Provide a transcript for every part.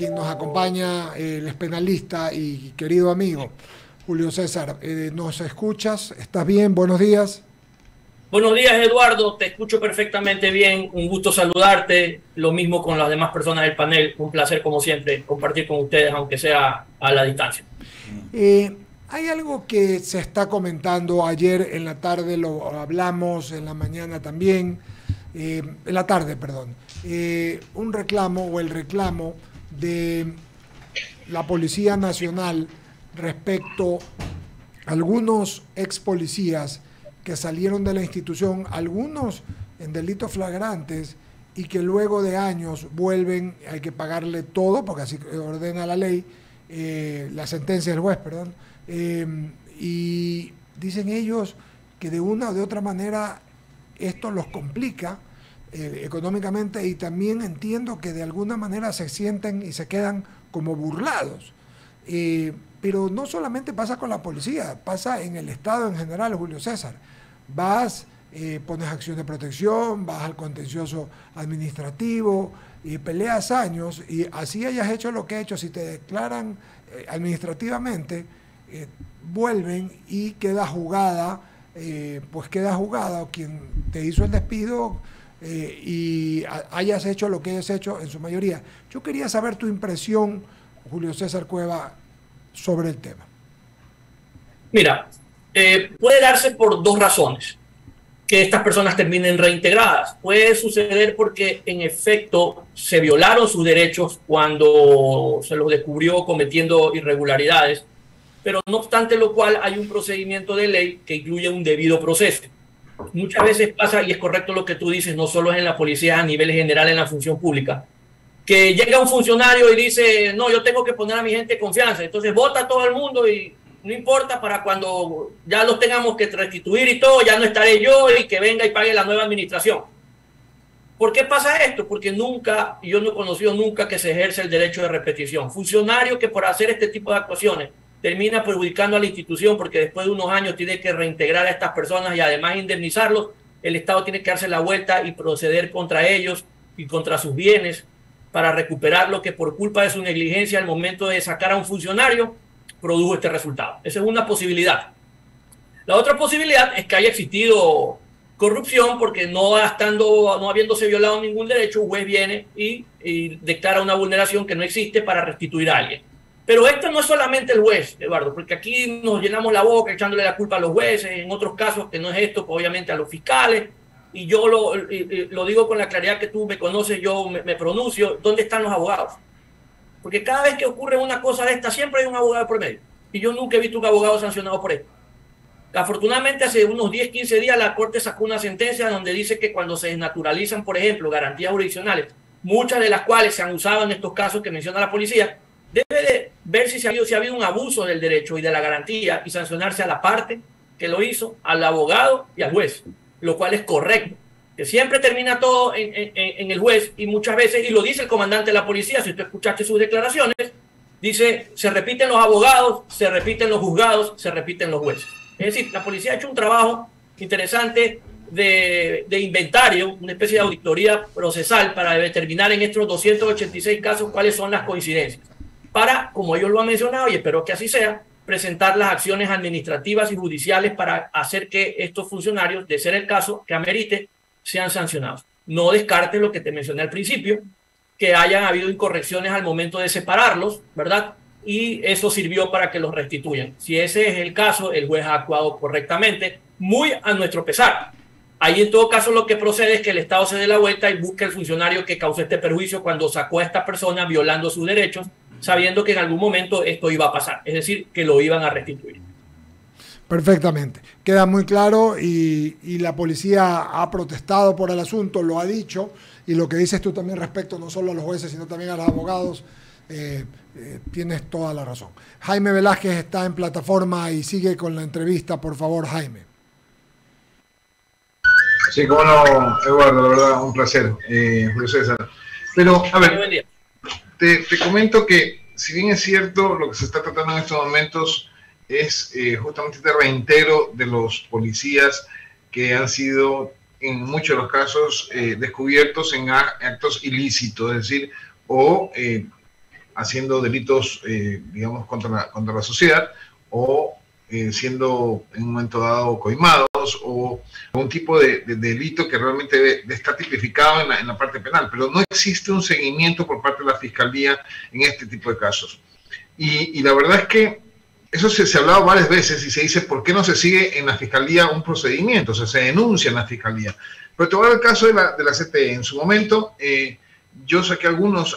quien nos acompaña, él es penalista y querido amigo, Julio César. ¿Nos escuchas? ¿Estás bien? Buenos días. Buenos días, Eduardo. Te escucho perfectamente bien. Un gusto saludarte. Lo mismo con las demás personas del panel. Un placer, como siempre, compartir con ustedes, aunque sea a la distancia. Hay algo que se está comentando ayer en la tarde, lo hablamos en la mañana también, en la tarde, perdón, un reclamo o el reclamo de la Policía Nacional respecto a algunos ex policías que salieron de la institución, algunos en delitos flagrantes y que luego de años vuelven, hay que pagarle todo, porque así ordena la ley, la sentencia del juez, perdón, y dicen ellos que de una o de otra manera esto los complica económicamente, y también entiendo que de alguna manera se sienten y se quedan como burlados. Pero no solamente pasa con la policía, pasa en el Estado en general, Julio César. Vas, pones acción de protección, vas al contencioso administrativo y peleas años, y así hayas hecho lo que has hecho, si te declaran administrativamente, vuelven y queda jugada, pues queda jugada, o quien te hizo el despido y hayas hecho lo que hayas hecho en su mayoría. Yo quería saber tu impresión, Julio César Cueva, sobre el tema. Mira, puede darse por dos razones que estas personas terminen reintegradas. Puede suceder porque en efecto se violaron sus derechos cuando se los descubrió cometiendo irregularidades, pero no obstante lo cual hay un procedimiento de ley que incluye un debido proceso. Muchas veces pasa, y es correcto lo que tú dices, no solo es en la policía, a nivel general en la función pública, que llega un funcionario y dice, no, yo tengo que poner a mi gente de confianza, entonces vota a todo el mundo y no importa, para cuando ya los tengamos que restituir y todo, ya no estaré yo, y que venga y pague la nueva administración. ¿Por qué pasa esto? Porque nunca, yo no he conocido nunca que se ejerce el derecho de repetición. Funcionario que por hacer este tipo de actuaciones termina perjudicando a la institución, porque después de unos años tiene que reintegrar a estas personas y además indemnizarlos, el Estado tiene que darse la vuelta y proceder contra ellos y contra sus bienes para recuperar lo que por culpa de su negligencia al momento de sacar a un funcionario produjo este resultado. Esa es una posibilidad. La otra posibilidad es que haya existido corrupción, porque no habiéndose violado ningún derecho, un juez viene y declara una vulneración que no existe para restituir a alguien. Pero esto no es solamente el juez, Eduardo, porque aquí nos llenamos la boca echándole la culpa a los jueces, en otros casos que no es esto, pues obviamente a los fiscales, y yo lo digo con la claridad que tú me conoces, yo me pronuncio. ¿Dónde están los abogados? Porque cada vez que ocurre una cosa de esta, siempre hay un abogado por medio. Y yo nunca he visto un abogado sancionado por esto. Afortunadamente, hace unos 10, 15 días, la Corte sacó una sentencia donde dice que cuando se desnaturalizan, por ejemplo, garantías jurisdiccionales, muchas de las cuales se han usado en estos casos que menciona la policía, debe de ver si ha habido un abuso del derecho y de la garantía, y sancionarse a la parte que lo hizo, al abogado y al juez, lo cual es correcto. Que siempre termina todo en el juez, y muchas veces, y lo dice el comandante de la policía, si tú escuchaste sus declaraciones, dice, se repiten los abogados, se repiten los juzgados, se repiten los jueces. Es decir, la policía ha hecho un trabajo interesante de inventario, una especie de auditoría procesal para determinar en estos 286 casos cuáles son las coincidencias, para, como ellos lo han mencionado, y espero que así sea, presentar las acciones administrativas y judiciales para hacer que estos funcionarios, de ser el caso que amerite, sean sancionados. No descartes lo que te mencioné al principio, que hayan habido incorrecciones al momento de separarlos, ¿verdad? Y eso sirvió para que los restituyan. Si ese es el caso, el juez ha actuado correctamente, muy a nuestro pesar. Ahí en todo caso lo que procede es que el Estado se dé la vuelta y busque al funcionario que causó este perjuicio cuando sacó a esta persona violando sus derechos, sabiendo que en algún momento esto iba a pasar, es decir, que lo iban a restituir. Perfectamente, queda muy claro, y la policía ha protestado por el asunto, lo ha dicho, y lo que dices tú también respecto no solo a los jueces, sino también a los abogados, tienes toda la razón. Jaime Velázquez está en plataforma y sigue con la entrevista, por favor, Jaime. Sí, cómo no, Eduardo, la verdad, un placer, Julio César. Pero, a ver, te comento que, si bien es cierto, lo que se está tratando en estos momentos es justamente este reintegro de los policías que han sido, en muchos de los casos, descubiertos en actos ilícitos, es decir, o haciendo delitos, digamos, contra la sociedad, o siendo en un momento dado coimados, o un tipo de delito que realmente está tipificado en la parte penal, pero no existe un seguimiento por parte de la Fiscalía en este tipo de casos. Y la verdad es que eso se ha hablado varias veces y se dice, ¿por qué no se sigue en la Fiscalía un procedimiento? O sea, se denuncia en la Fiscalía. Pero te voy a dar el caso de la CTE. En su momento, yo saqué algunos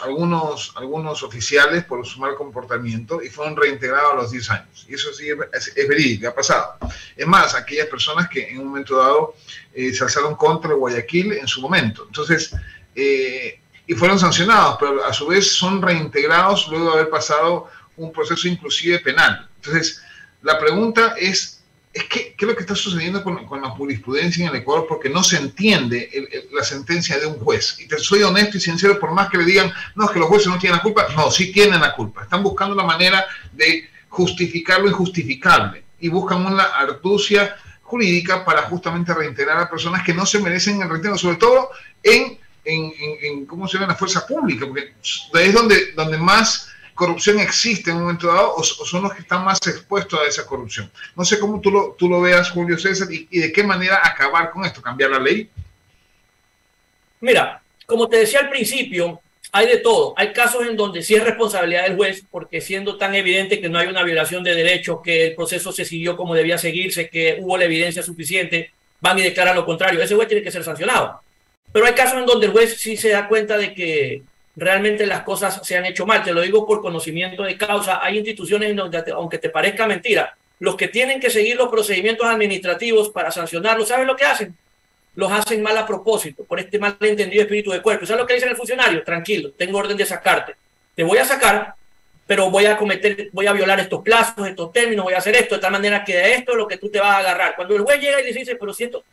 oficiales por su mal comportamiento y fueron reintegrados a los 10 años. Y eso sí es verídico, ha pasado. Es más, aquellas personas que en un momento dado se alzaron contra Guayaquil en su momento. Entonces, y fueron sancionados, pero a su vez son reintegrados luego de haber pasado un proceso inclusive penal. Entonces, la pregunta es ¿qué es lo que está sucediendo con la jurisprudencia en el Ecuador? Porque no se entiende la sentencia de un juez. Y te soy honesto y sincero, por más que le digan, no, es que los jueces no tienen la culpa. No, sí tienen la culpa. Están buscando la manera de justificar lo injustificable. Y buscan una arducia jurídica para justamente reintegrar a personas que no se merecen el reintegro, sobre todo en ¿cómo se llama? La fuerza pública, porque es donde más corrupción existe en un momento dado, o son los que están más expuestos a esa corrupción. No sé cómo tú lo veas, Julio César, y de qué manera acabar con esto, cambiar la ley. Mira, como te decía al principio, hay de todo. Hay casos en donde sí es responsabilidad del juez, porque siendo tan evidente que no hay una violación de derechos, que el proceso se siguió como debía seguirse, que hubo la evidencia suficiente, van y declaran lo contrario. Ese juez tiene que ser sancionado. Pero hay casos en donde el juez sí se da cuenta de que realmente las cosas se han hecho mal. Te lo digo por conocimiento de causa. Hay instituciones en donde, aunque te parezca mentira, los que tienen que seguir los procedimientos administrativos para sancionarlos, ¿saben lo que hacen? Los hacen mal a propósito, por este malentendido espíritu de cuerpo. ¿Sabes lo que dice el funcionario? Tranquilo, tengo orden de sacarte. Te voy a sacar, pero voy a violar estos plazos, estos términos, voy a hacer esto, de tal manera que de esto es lo que tú te vas a agarrar. Cuando el juez llega y le dice, pero si esto,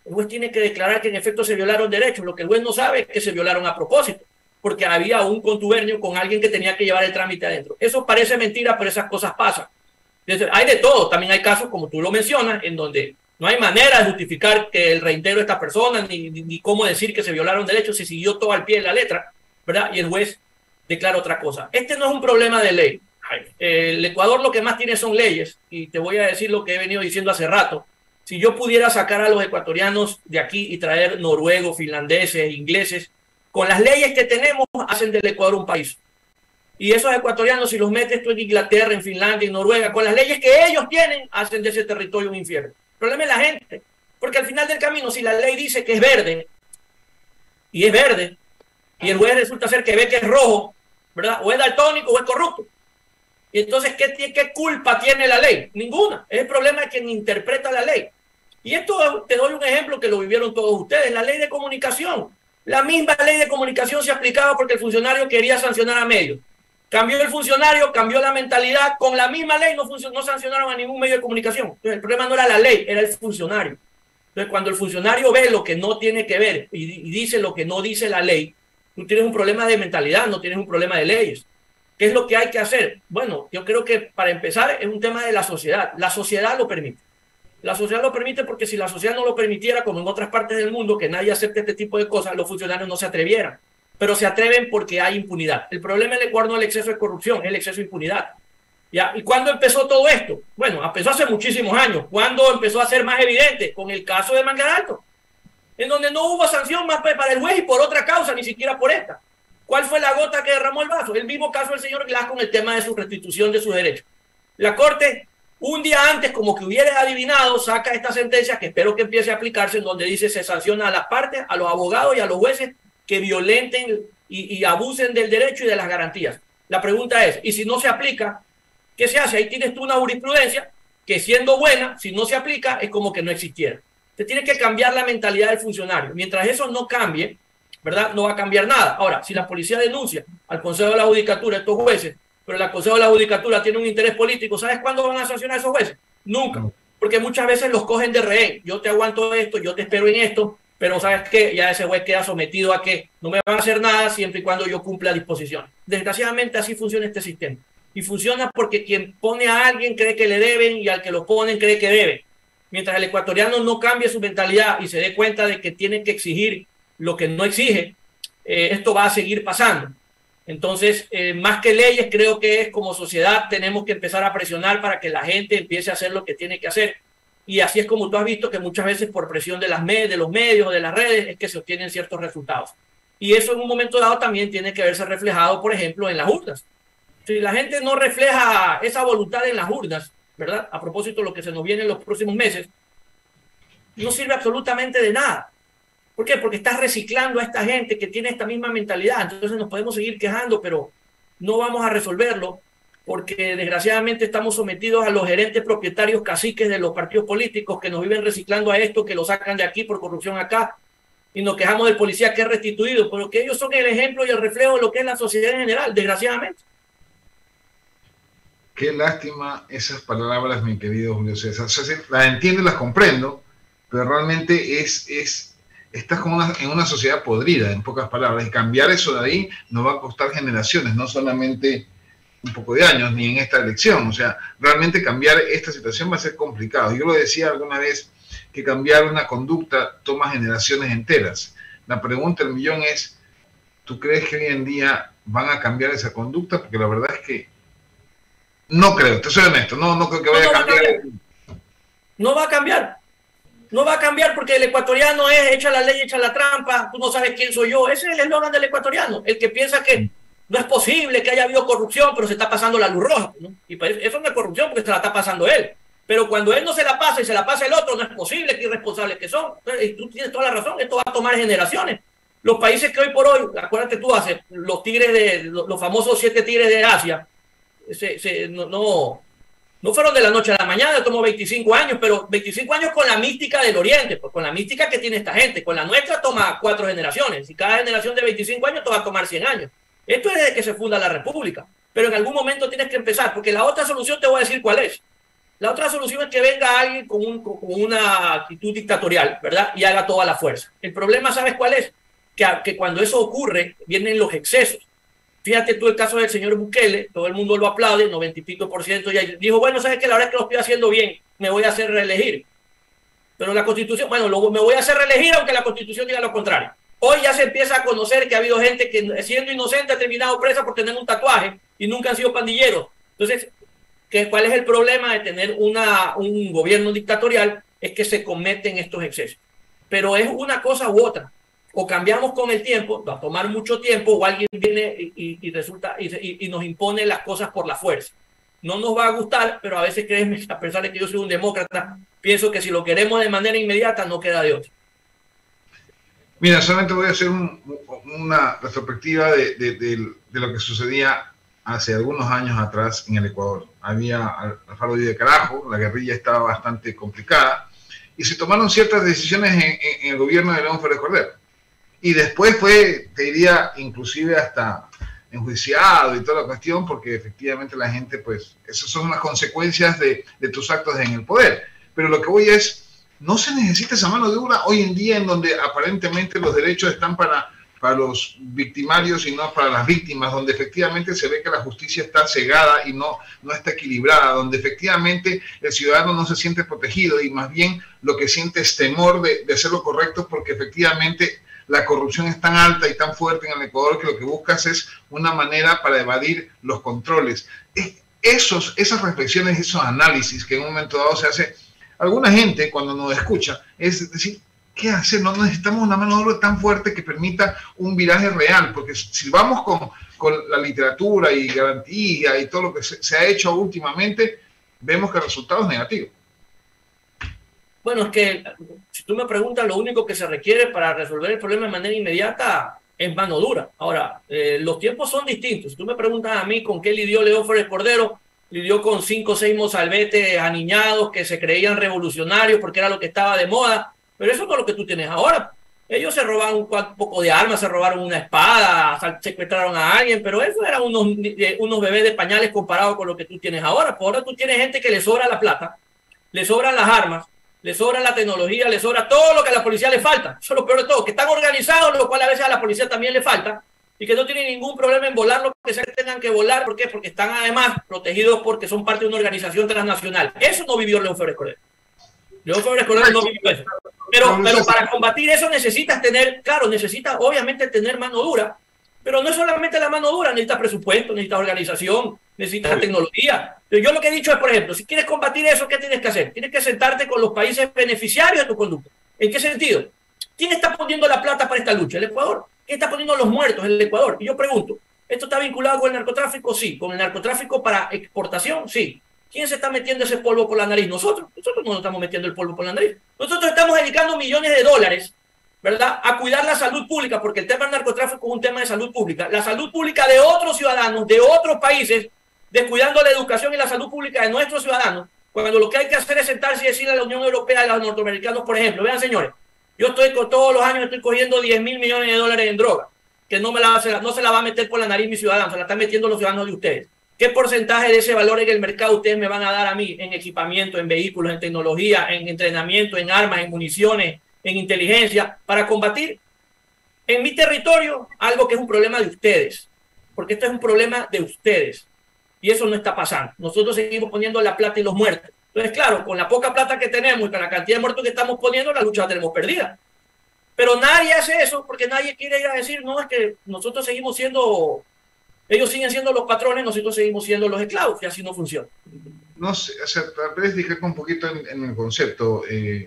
el juez tiene que declarar que en efecto se violaron derechos. Lo que el juez no sabe es que se violaron a propósito, porque había un contubernio con alguien que tenía que llevar el trámite adentro. Eso parece mentira, pero esas cosas pasan. Entonces, hay de todo. También hay casos, como tú lo mencionas, en donde no hay manera de justificar que el reintegro de esta persona, ni cómo decir que se violaron derechos, se siguió todo al pie de la letra, ¿verdad? Y el juez declara otra cosa. Este no es un problema de ley. El Ecuador lo que más tiene son leyes, y te voy a decir lo que he venido diciendo hace rato. Si yo pudiera sacar a los ecuatorianos de aquí y traer noruegos, finlandeses, ingleses, con las leyes que tenemos, hacen del Ecuador un país. Y esos ecuatorianos, si los metes tú en Inglaterra, en Finlandia, en Noruega, con las leyes que ellos tienen, hacen de ese territorio un infierno. El problema es la gente. Porque al final del camino, si la ley dice que es verde, y es verde, y el juez resulta ser que ve que es rojo, ¿verdad? O es daltónico o es corrupto. Y entonces, ¿qué culpa tiene la ley? Ninguna. Es el problema de quien interpreta la ley. Y esto te doy un ejemplo que lo vivieron todos ustedes, la ley de comunicación. La misma ley de comunicación se aplicaba porque el funcionario quería sancionar a medios. Cambió el funcionario, cambió la mentalidad, con la misma ley no sancionaron a ningún medio de comunicación. Entonces, el problema no era la ley, era el funcionario. Entonces, cuando el funcionario ve lo que no tiene que ver y dice lo que no dice la ley, tú tienes un problema de mentalidad, no tienes un problema de leyes. ¿Qué es lo que hay que hacer? Bueno, yo creo que para empezar es un tema de la sociedad. La sociedad lo permite. La sociedad lo permite porque si la sociedad no lo permitiera, como en otras partes del mundo, que nadie acepte este tipo de cosas, los funcionarios no se atrevieran. Pero se atreven porque hay impunidad. El problema en el Ecuador no es el exceso de corrupción, es el exceso de impunidad. ¿Ya? ¿Y cuándo empezó todo esto? Bueno, empezó hace muchísimos años. ¿Cuándo empezó a ser más evidente? Con el caso de Mangar Alto, en donde no hubo sanción más para el juez y por otra causa, ni siquiera por esta. ¿Cuál fue la gota que derramó el vaso? El mismo caso del señor Glass con el tema de su restitución de sus derechos. La Corte, un día antes, como que hubieras adivinado, saca esta sentencia que espero que empiece a aplicarse, en donde dice se sanciona a las partes, a los abogados y a los jueces que violenten y abusen del derecho y de las garantías. La pregunta es, ¿y si no se aplica, qué se hace? Ahí tienes tú una jurisprudencia que, siendo buena, si no se aplica, es como que no existiera. Te tiene que cambiar la mentalidad del funcionario. Mientras eso no cambie, ¿verdad? No va a cambiar nada. Ahora, si la policía denuncia al Consejo de la Judicatura estos jueces, pero el Consejo de la Judicatura tiene un interés político, ¿sabes cuándo van a sancionar a esos jueces? Nunca. Porque muchas veces los cogen de rehén. Yo te aguanto esto, yo te espero en esto, pero ¿sabes qué? Ya ese juez queda sometido a que no me van a hacer nada siempre y cuando yo cumpla disposiciones. Desgraciadamente así funciona este sistema. Y funciona porque quien pone a alguien cree que le deben y al que lo ponen cree que debe. Mientras el ecuatoriano no cambie su mentalidad y se dé cuenta de que tiene que exigir lo que no exige, esto va a seguir pasando. Entonces, más que leyes, creo que es como sociedad tenemos que empezar a presionar para que la gente empiece a hacer lo que tiene que hacer. Y así es como tú has visto que muchas veces por presión de los medios o de las redes es que se obtienen ciertos resultados. Y eso en un momento dado también tiene que verse reflejado, por ejemplo, en las urnas. Si la gente no refleja esa voluntad en las urnas, ¿verdad? A propósito de lo que se nos viene en los próximos meses, no sirve absolutamente de nada. ¿Por qué? Porque estás reciclando a esta gente que tiene esta misma mentalidad. Entonces nos podemos seguir quejando, pero no vamos a resolverlo porque desgraciadamente estamos sometidos a los gerentes propietarios caciques de los partidos políticos que nos viven reciclando a esto, que lo sacan de aquí por corrupción acá, y nos quejamos del policía que es restituido, pero que ellos son el ejemplo y el reflejo de lo que es la sociedad en general, desgraciadamente. Qué lástima esas palabras, mi querido Julio César. O sea, las entiendo y las comprendo, pero realmente estás como en una sociedad podrida, en pocas palabras, y cambiar eso de ahí nos va a costar generaciones, no solamente un poco de años, ni en esta elección. O sea, realmente cambiar esta situación va a ser complicado. Yo lo decía alguna vez, que cambiar una conducta toma generaciones enteras. La pregunta del millón es, ¿tú crees que hoy en día van a cambiar esa conducta? Porque la verdad es que no creo, te soy honesto, no creo que vaya a cambiar. No va a cambiar. No va a cambiar porque el ecuatoriano es echa la ley, echa la trampa, tú no sabes quién soy yo. Ese es el eslogan del ecuatoriano, el que piensa que no es posible que haya habido corrupción, pero se está pasando la luz roja, ¿no? Y pues eso no es corrupción porque se la está pasando él. Pero cuando él no se la pasa y se la pasa el otro, no es posible, que irresponsables que son. Y tú tienes toda la razón, esto va a tomar generaciones. Los países que hoy por hoy, acuérdate tú, los tigres los famosos 7 tigres de Asia, no fueron de la noche a la mañana, tomó 25 años, pero 25 años con la mística del Oriente, pues con la mística que tiene esta gente. Con la nuestra toma 4 generaciones, y cada generación de 25 años te va a tomar 100 años. Esto es desde que se funda la República, pero en algún momento tienes que empezar, porque la otra solución te voy a decir cuál es. La otra solución es que venga alguien con una actitud dictatorial, ¿verdad? Y haga toda la fuerza. El problema, ¿sabes cuál es? Que cuando eso ocurre, vienen los excesos. Fíjate tú el caso del señor Bukele, todo el mundo lo aplaude, 90 y pico %, y dijo, bueno, ¿sabes qué? La verdad es que lo estoy haciendo bien, me voy a hacer reelegir. Pero la Constitución, bueno, me voy a hacer reelegir aunque la Constitución diga lo contrario. Hoy ya se empieza a conocer que ha habido gente que siendo inocente ha terminado presa por tener un tatuaje y nunca han sido pandilleros. Entonces, ¿cuál es el problema de tener un gobierno dictatorial? Es que se cometen estos excesos. Pero es una cosa u otra. O cambiamos con el tiempo, va a tomar mucho tiempo, o alguien viene y nos impone las cosas por la fuerza. No nos va a gustar, pero a veces, créeme, a pesar de que yo soy un demócrata, pienso que si lo queremos de manera inmediata, no queda de otra. Mira, solamente voy a hacer una retrospectiva de lo que sucedía hace algunos años atrás en el Ecuador. Había Alfaro de Carajo, la guerrilla estaba bastante complicada, y se tomaron ciertas decisiones en el gobierno de León Férez Cordero. Y después fue, te diría, inclusive hasta enjuiciado y toda la cuestión, porque efectivamente la gente, pues, esas son las consecuencias de tus actos en el poder. Pero lo que voy es, no se necesita esa mano de obra hoy en día en donde aparentemente los derechos están para los victimarios y no para las víctimas, donde efectivamente se ve que la justicia está cegada y no está equilibrada, donde efectivamente el ciudadano no se siente protegido y más bien lo que siente es temor de hacer lo correcto, porque efectivamente la corrupción es tan alta y tan fuerte en el Ecuador que lo que buscas es una manera para evadir los controles. Esas reflexiones, esos análisis que en un momento dado se hace, alguna gente cuando nos escucha, es decir, ¿qué hacer? No necesitamos una mano de obra tan fuerte que permita un viraje real, porque si vamos con la literatura y garantía y todo lo que se ha hecho últimamente, vemos que el resultado es negativo. Bueno, es que si tú me preguntas, lo único que se requiere para resolver el problema de manera inmediata es mano dura. Ahora, los tiempos son distintos. Si tú me preguntas a mí con qué lidió León Férez Cordero, lidió con 5 o 6 mozalbetes aniñados que se creían revolucionarios porque era lo que estaba de moda, pero eso no es lo que tú tienes ahora. Ellos se robaron un poco de armas, se robaron una espada, secuestraron a alguien, pero eso eran unos bebés de pañales comparado con lo que tú tienes ahora. Por ahora tú tienes gente que le sobra la plata, le sobran las armas, le sobra la tecnología, le sobra todo lo que a la policía le falta. Eso es lo peor de todo, que están organizados, lo cual a veces a la policía también le falta, y que no tienen ningún problema en volar lo que sea que tengan que volar. ¿Por qué? Porque están además protegidos porque son parte de una organización transnacional. Eso no vivió León Férez Cordero. León Férez Cordero no vivió eso. Pero para combatir eso necesitas obviamente tener mano dura, Pero no es solamente la mano dura, necesitas presupuesto, necesitas organización, necesitas tecnología. Yo lo que he dicho es, por ejemplo, si quieres combatir eso, ¿qué tienes que hacer? Tienes que sentarte con los países beneficiarios de tu conducta. ¿En qué sentido? ¿Quién está poniendo la plata para esta lucha? El Ecuador. ¿Quién está poniendo los muertos? El Ecuador. Y yo pregunto, ¿esto está vinculado con el narcotráfico? Sí. ¿Con el narcotráfico para exportación? Sí. ¿Quién se está metiendo ese polvo por la nariz? Nosotros no nos estamos metiendo el polvo por la nariz. Nosotros estamos dedicando millones de dólares, ¿verdad?, a cuidar la salud pública, porque el tema del narcotráfico es un tema de salud pública. La salud pública de otros ciudadanos, de otros países, descuidando la educación y la salud pública de nuestros ciudadanos, cuando lo que hay que hacer es sentarse y decirle a la Unión Europea y a los norteamericanos, por ejemplo, vean señores, yo estoy todos los años estoy cogiendo 10.000 millones de dólares en droga, que no se la va a meter por la nariz mi ciudadano, se la están metiendo los ciudadanos de ustedes. ¿Qué porcentaje de ese valor en el mercado ustedes me van a dar a mí en equipamiento, en vehículos, en tecnología, en entrenamiento, en armas, en municiones, en inteligencia, para combatir en mi territorio algo que es un problema de ustedes? Porque esto es un problema de ustedes y eso no está pasando. Nosotros seguimos poniendo la plata y los muertos. Entonces, claro, con la poca plata que tenemos y con la cantidad de muertos que estamos poniendo, la lucha la tenemos perdida. Pero nadie hace eso porque nadie quiere ir a decir, no, es que nosotros seguimos siendo, ellos siguen siendo los patrones, nosotros seguimos siendo los esclavos, y así no funciona. No sé, o sea, tal vez discrepo un poquito en el concepto,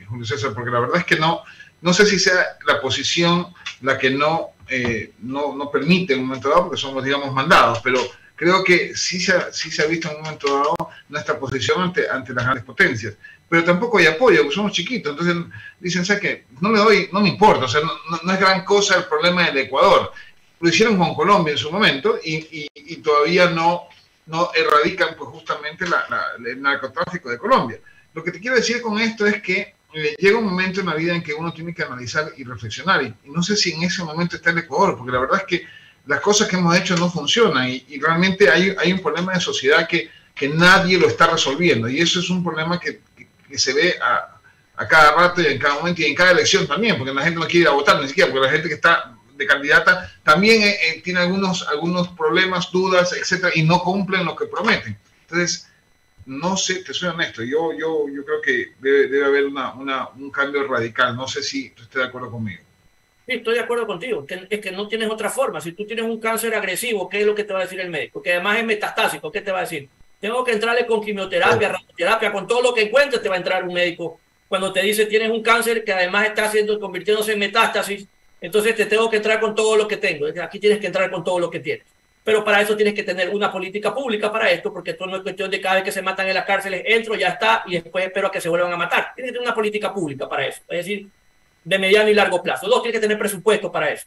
Julio César, porque la verdad es que no sé si sea la posición la que no permite en un momento dado, porque somos, digamos, mandados, pero creo que sí se ha visto en un momento dado nuestra posición ante las grandes potencias. Pero tampoco hay apoyo, porque somos chiquitos. Entonces dicen, ¿sabes qué? No me importa, o sea, no es gran cosa el problema del Ecuador. Lo hicieron con Colombia en su momento y todavía no erradican pues justamente el narcotráfico de Colombia. Lo que te quiero decir con esto es que llega un momento en la vida en que uno tiene que analizar y reflexionar, y no sé si en ese momento está el Ecuador, porque la verdad es que las cosas que hemos hecho no funcionan y realmente hay un problema de sociedad que nadie lo está resolviendo, y eso es un problema que se ve a cada rato y en cada momento y en cada elección también, porque la gente no quiere ir a votar ni siquiera, porque la gente que está de candidata también tiene algunos problemas, dudas, etcétera, y no cumplen lo que prometen. Entonces, no sé, te soy honesto, yo creo que debe haber un cambio radical. No sé si tú estás de acuerdo conmigo. Sí, estoy de acuerdo contigo, es que no tienes otra forma. Si tú tienes un cáncer agresivo, ¿qué es lo que te va a decir el médico? Que además es metastásico, ¿qué te va a decir? Tengo que entrarle con quimioterapia, radioterapia, con todo lo que encuentres te va a entrar un médico. Cuando te dice tienes un cáncer que además está convirtiéndose en metástasis, entonces te tengo que entrar con todo lo que tengo. Aquí tienes que entrar con todo lo que tienes. Pero para eso tienes que tener una política pública para esto, porque esto no es cuestión de cada vez que se matan en las cárceles, entro, ya está, y después espero a que se vuelvan a matar. Tienes que tener una política pública para eso, es decir, de mediano y largo plazo. Dos, tienes que tener presupuesto para eso.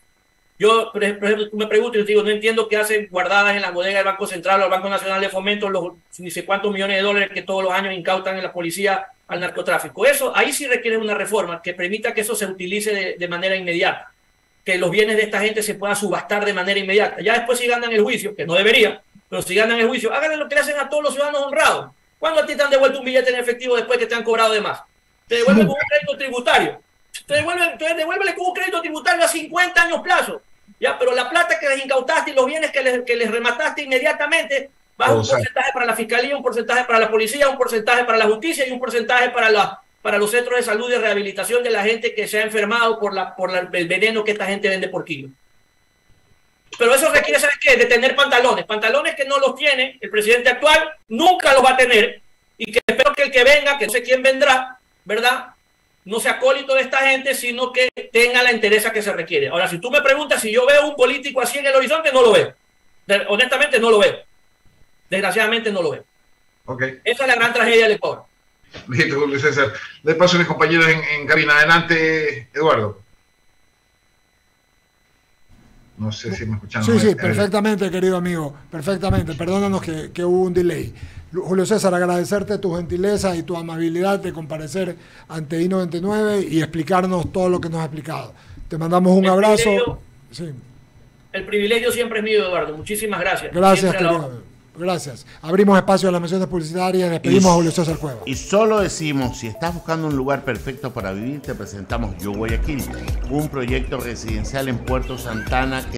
Yo, por ejemplo, tú me preguntas y yo te digo, no entiendo qué hacen guardadas en la bodega del Banco Central o el Banco Nacional de Fomento los ni sé cuántos millones de dólares que todos los años incautan en la policía al narcotráfico. Eso, ahí sí requiere una reforma que permita que eso se utilice de manera inmediata, que los bienes de esta gente se puedan subastar de manera inmediata. Ya después si ganan el juicio, que no debería, pero si ganan el juicio, háganle lo que le hacen a todos los ciudadanos honrados. ¿Cuándo a ti te han devuelto un billete en efectivo después que te han cobrado de más? Te devuelven con un crédito tributario. Devuélvele con un crédito tributario a 50 años plazo. Ya, pero la plata que les incautaste y los bienes que les remataste inmediatamente, va un porcentaje para la fiscalía, un porcentaje para la policía, un porcentaje para la justicia y un porcentaje para los centros de salud y de rehabilitación de la gente que se ha enfermado por el veneno que esta gente vende por kilo. Pero eso requiere, ¿sabes qué? De tener pantalones que no los tiene el presidente actual, nunca los va a tener, y que espero que el que venga, que no sé quién vendrá, ¿verdad?, no sea acólito de esta gente, sino que tenga la entereza que se requiere. Ahora, si tú me preguntas si yo veo un político así en el horizonte, no lo veo. Honestamente, no lo veo. Desgraciadamente, no lo veo. Okay. Esa es la gran tragedia del Ecuador. Listo, Julio César. Le paso a mis compañeros en cabina. Adelante, Eduardo. No sé si me escuchan. Sí, perfectamente, querido amigo. Perfectamente. Perdónanos que hubo un delay. Julio César, agradecerte tu gentileza y tu amabilidad de comparecer ante I99 y explicarnos todo lo que nos has explicado. Te mandamos un abrazo. Sí. El privilegio siempre es mío, Eduardo. Muchísimas gracias. Gracias, querido. Gracias. Abrimos espacio a las menciones publicitarias. Despedimos a Julio César Cueva. Y solo decimos, si estás buscando un lugar perfecto para vivir, te presentamos Yo Guayaquil, un proyecto residencial en Puerto Santana que